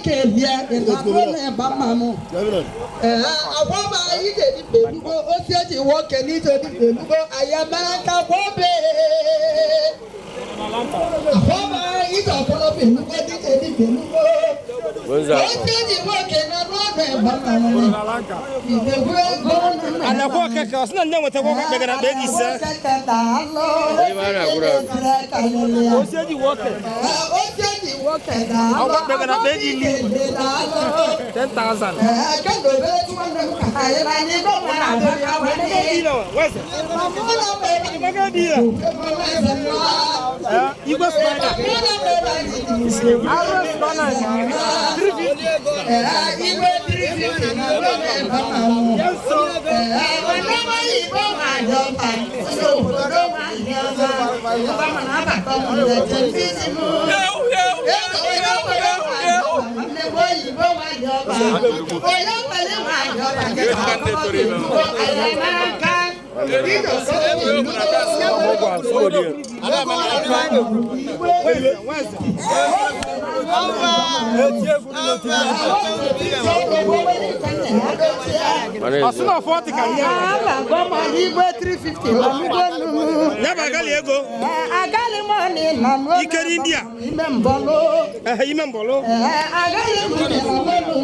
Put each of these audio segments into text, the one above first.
Ikelia in Abone Bamamu. Awaba ide di belugo osiaji wo keni to di belugo ayamaka bobe. Awaba ide opolo belugo di belugo. Osiaji wo kena no be bamamu. Anakuwa kaka wasina nyango tako kaka na begi se. Osiaji woke. Osiaji woke. Awa bega na begi li. 10,000. You go spider. I was Asuna 40 kan ya go mani go 350 Never gali ego agali money na no Ikeri India imembolo imembolo agali money na no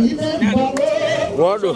imembolo Rodo